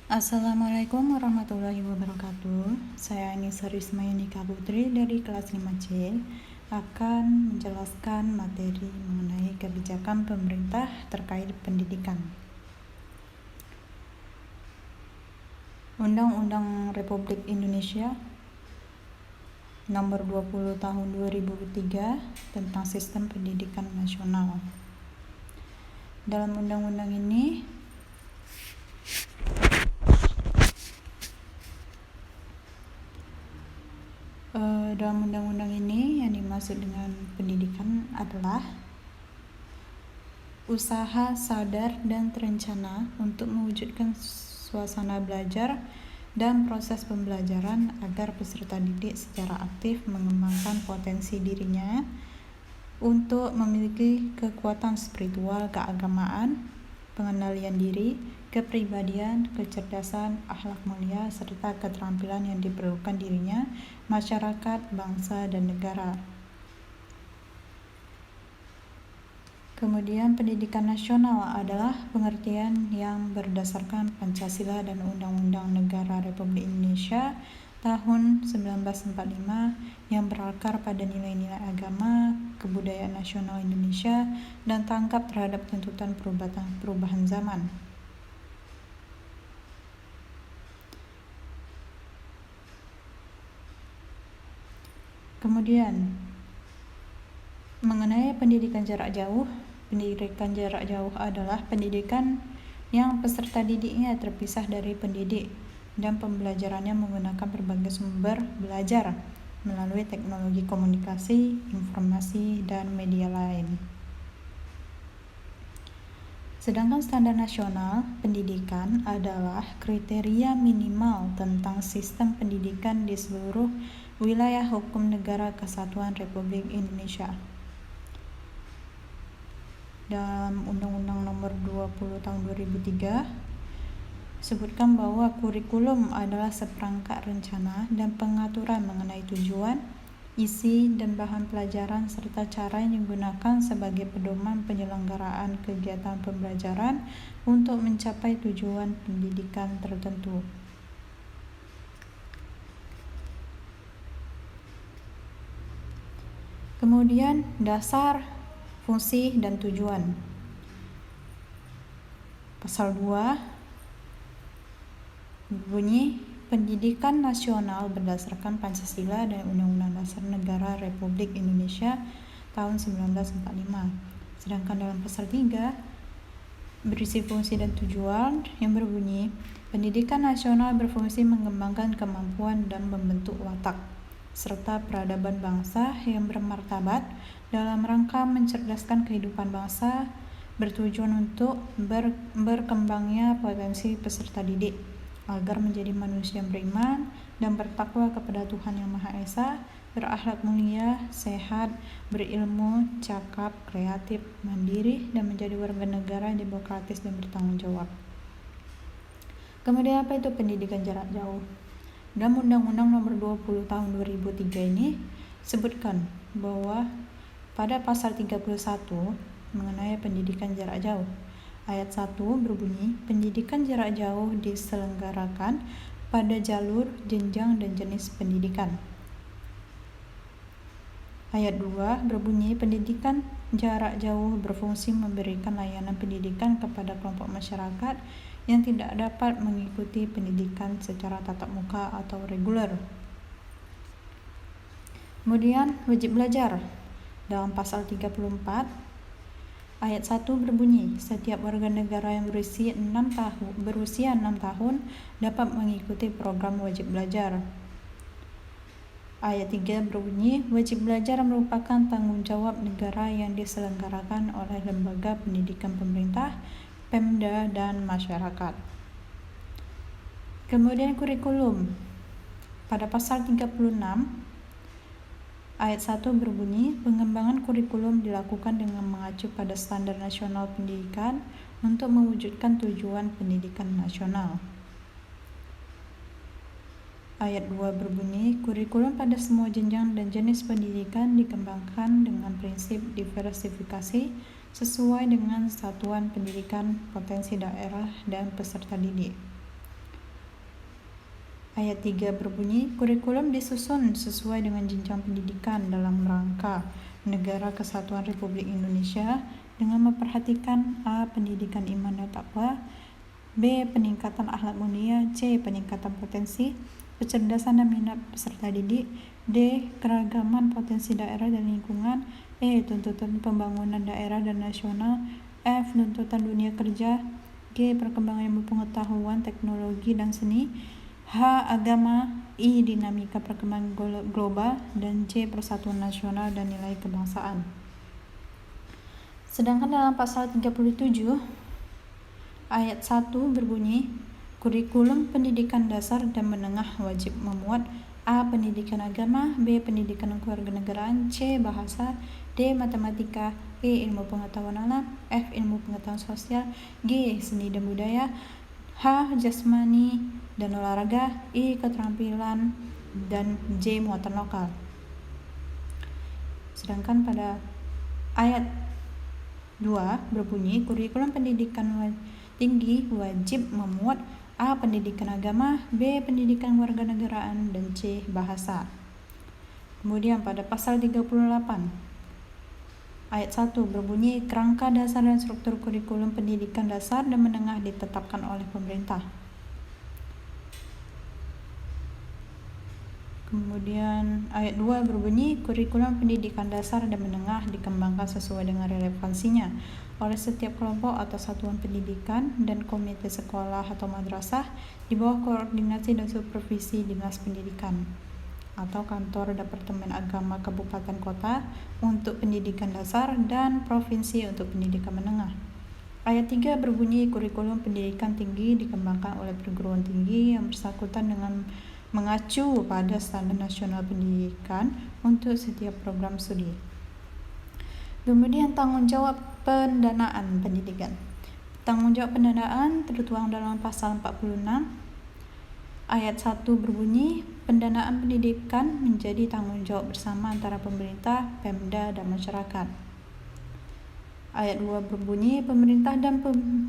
Assalamualaikum warahmatullahi wabarakatuh. Saya Anissa Rismayunika Putri dari kelas 5C akan menjelaskan materi mengenai kebijakan pemerintah terkait pendidikan. Undang-Undang Republik Indonesia Nomor 20 Tahun 2003 tentang Sistem Pendidikan Nasional. Dalam undang-undang ini yang dimaksud dengan pendidikan adalah usaha sadar dan terencana untuk mewujudkan suasana belajar dan proses pembelajaran agar peserta didik secara aktif mengembangkan potensi dirinya untuk memiliki kekuatan spiritual keagamaan, pengendalian diri, kepribadian, kecerdasan, akhlak mulia, serta keterampilan yang diperlukan dirinya, masyarakat, bangsa, dan negara. Kemudian pendidikan nasional adalah pengertian yang berdasarkan Pancasila dan Undang-Undang Negara Republik Indonesia tahun 1945 yang berakar pada nilai-nilai agama, kebudayaan nasional Indonesia, dan tangkap terhadap tuntutan perubahan zaman. Kemudian, mengenai pendidikan jarak jauh adalah pendidikan yang peserta didiknya terpisah dari pendidik dan pembelajarannya menggunakan berbagai sumber belajar melalui teknologi komunikasi, informasi, dan media lain. Sedangkan standar nasional pendidikan adalah kriteria minimal tentang sistem pendidikan di seluruh wilayah hukum Negara Kesatuan Republik Indonesia. Dalam Undang-Undang Nomor 20 Tahun 2003 sebutkan bahwa kurikulum adalah seperangkat rencana dan pengaturan mengenai tujuan, isi, dan bahan pelajaran serta cara yang digunakan sebagai pedoman penyelenggaraan kegiatan pembelajaran untuk mencapai tujuan pendidikan tertentu. Kemudian dasar, fungsi, dan tujuan. Pasal 2 berbunyi, pendidikan nasional berdasarkan Pancasila dan Undang-Undang Dasar Negara Republik Indonesia tahun 1945. Sedangkan dalam pasal 3 berisi fungsi dan tujuan yang berbunyi, pendidikan nasional berfungsi mengembangkan kemampuan dan membentuk watak serta peradaban bangsa yang bermartabat dalam rangka mencerdaskan kehidupan bangsa, bertujuan untuk berkembangnya potensi peserta didik agar menjadi manusia beriman dan bertakwa kepada Tuhan Yang Maha Esa, berakhlak mulia, sehat, berilmu, cakap, kreatif, mandiri, dan menjadi warga negara demokratis dan bertanggung jawab. Kemudian apa itu pendidikan jarak jauh? Dalam Undang-Undang Nomor 20 Tahun 2003 ini sebutkan bahwa pada pasal 31 mengenai pendidikan jarak jauh, ayat 1 berbunyi, pendidikan jarak jauh diselenggarakan pada jalur, jenjang, dan jenis pendidikan. Ayat 2 berbunyi, pendidikan jarak jauh berfungsi memberikan layanan pendidikan kepada kelompok masyarakat yang tidak dapat mengikuti pendidikan secara tatap muka atau reguler. Kemudian wajib belajar. Dalam pasal 34 ayat 1 berbunyi, setiap warga negara yang berusia 6 tahun dapat mengikuti program wajib belajar. Ayat 3 berbunyi, wajib belajar merupakan tanggung jawab negara yang diselenggarakan oleh lembaga pendidikan pemerintah, Pemda, dan masyarakat. Kemudian kurikulum. Pada pasal 36 ayat 1 berbunyi, pengembangan kurikulum dilakukan dengan mengacu pada standar nasional pendidikan untuk mewujudkan tujuan pendidikan nasional. Ayat 2 berbunyi, kurikulum pada semua jenjang dan jenis pendidikan dikembangkan dengan prinsip diversifikasi sesuai dengan satuan pendidikan, potensi daerah, dan peserta didik. Ayat 3 berbunyi, kurikulum disusun sesuai dengan jenjang pendidikan dalam rangka Negara Kesatuan Republik Indonesia dengan memperhatikan A. Pendidikan iman dan takwa, B. Peningkatan akhlak mulia, C. Peningkatan potensi kecerdasan dan minat peserta didik, D. Keragaman potensi daerah dan lingkungan, E. Tuntutan pembangunan daerah dan nasional, F. Tuntutan dunia kerja, G. Perkembangan ilmu pengetahuan, teknologi, dan seni, H. Agama, I. Dinamika perkembangan global, dan C. Persatuan nasional dan nilai kebangsaan. Sedangkan dalam pasal 37 ayat 1 berbunyi, kurikulum pendidikan dasar dan menengah wajib memuat A. Pendidikan agama, B. Pendidikan kewarganegaraan, C. Bahasa, D. Matematika, E. Ilmu pengetahuan alam, F. Ilmu pengetahuan sosial, G. Seni dan budaya, H. Jasmani dan olahraga, I. Keterampilan, dan J. Muatan lokal. Sedangkan pada ayat 2 berbunyi, kurikulum pendidikan tinggi wajib memuat A. Pendidikan agama, B. Pendidikan kewarganegaraan, dan C. Bahasa. Kemudian pada pasal 38 ayat 1 berbunyi, kerangka dasar dan struktur kurikulum pendidikan dasar dan menengah ditetapkan oleh pemerintah. Kemudian ayat 2 berbunyi, kurikulum pendidikan dasar dan menengah dikembangkan sesuai dengan relevansinya oleh setiap kelompok atau satuan pendidikan dan komite sekolah atau madrasah di bawah koordinasi dan supervisi Dinas Pendidikan atau kantor Departemen Agama Kabupaten Kota untuk pendidikan dasar dan provinsi untuk pendidikan menengah. Ayat 3 berbunyi, kurikulum pendidikan tinggi dikembangkan oleh perguruan tinggi yang bersangkutan dengan mengacu pada standar nasional pendidikan untuk setiap program studi. Kemudian tanggung jawab pendanaan pendidikan. Tanggung jawab pendanaan tertuang dalam pasal 46 ayat 1 berbunyi, pendanaan pendidikan menjadi tanggung jawab bersama antara pemerintah, Pemda, dan masyarakat. Ayat 2 berbunyi, pemerintah dan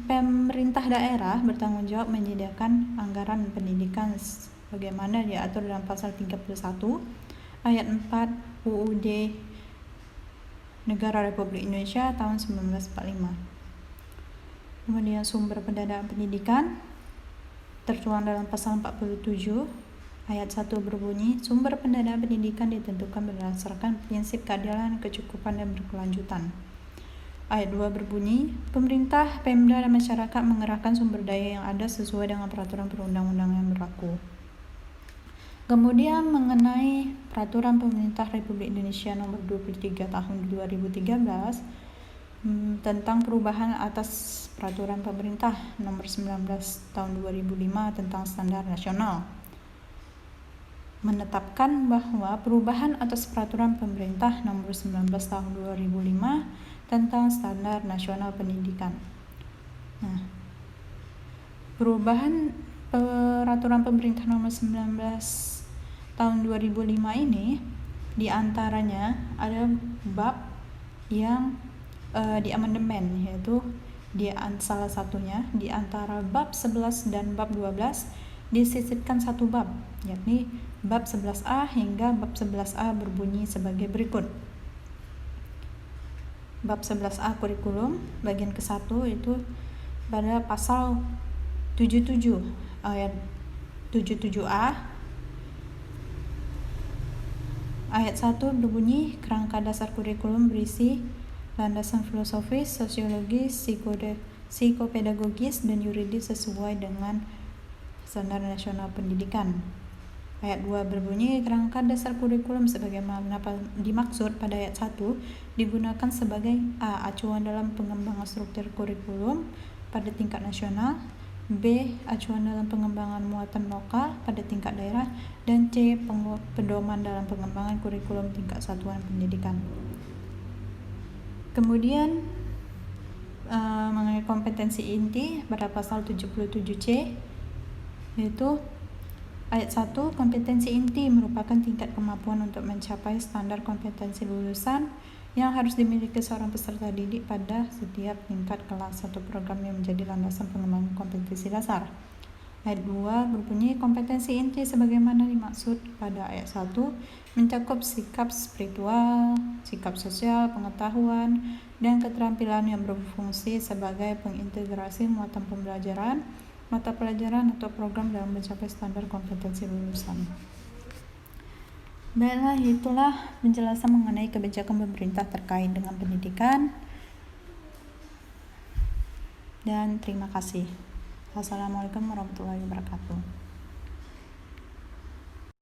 pemerintah daerah bertanggung jawab menyediakan anggaran pendidikan sebagaimana diatur dalam pasal 31 ayat 4 UUD Negara Republik Indonesia tahun 1945. Kemudian sumber pendanaan pendidikan tertuang dalam pasal 47 ayat 1 berbunyi, sumber pendanaan pendidikan ditentukan berdasarkan prinsip keadilan, kecukupan, dan berkelanjutan. Ayat 2 berbunyi, pemerintah, Pemda, dan masyarakat mengerahkan sumber daya yang ada sesuai dengan peraturan perundang-undangan yang berlaku. Kemudian mengenai Peraturan Pemerintah Republik Indonesia Nomor 23 Tahun 2013 tentang perubahan atas Peraturan Pemerintah Nomor 19 Tahun 2005 tentang Standar Nasional, menetapkan bahwa perubahan atas Peraturan Pemerintah Nomor 19 Tahun 2005 tentang Standar Nasional Pendidikan. Nah, perubahan Peraturan Pemerintah Nomor 19 Tahun 2005 ini diantaranya ada bab yang diamandemen, yaitu salah satunya di antara bab 11 dan bab 12 disisipkan satu bab, yakni bab 11A hingga bab 11A berbunyi sebagai berikut. Bab 11A kurikulum bagian ke-1 itu pada pasal 77 ayat 77A ayat 1 berbunyi, kerangka dasar kurikulum berisi landasan filosofis, sosiologis, psikopedagogis, dan yuridis sesuai dengan standar nasional pendidikan. Ayat 2 berbunyi, kerangka dasar kurikulum sebagaimana dimaksud pada ayat 1 digunakan sebagai A. Acuan dalam pengembangan struktur kurikulum pada tingkat nasional, B. Acuan dalam pengembangan muatan lokal pada tingkat daerah, dan C. Pedoman dalam pengembangan kurikulum tingkat satuan pendidikan. Kemudian mengenai kompetensi inti pada pasal 77C, yaitu ayat 1, kompetensi inti merupakan tingkat kemampuan untuk mencapai standar kompetensi lulusan yang harus dimiliki seorang peserta didik pada setiap tingkat kelas satu program yang menjadi landasan pengembangan kompetensi dasar. Ayat 2 berbunyi kompetensi inti sebagaimana dimaksud pada ayat 1 mencakup sikap spiritual, sikap sosial, pengetahuan, dan keterampilan yang berfungsi sebagai pengintegrasi muatan pembelajaran, mata pelajaran atau program dalam mencapai standar kompetensi lulusan. Baiklah, itulah penjelasan mengenai kebijakan pemerintah terkait dengan pendidikan. Dan terima kasih. Assalamualaikum warahmatullahi wabarakatuh.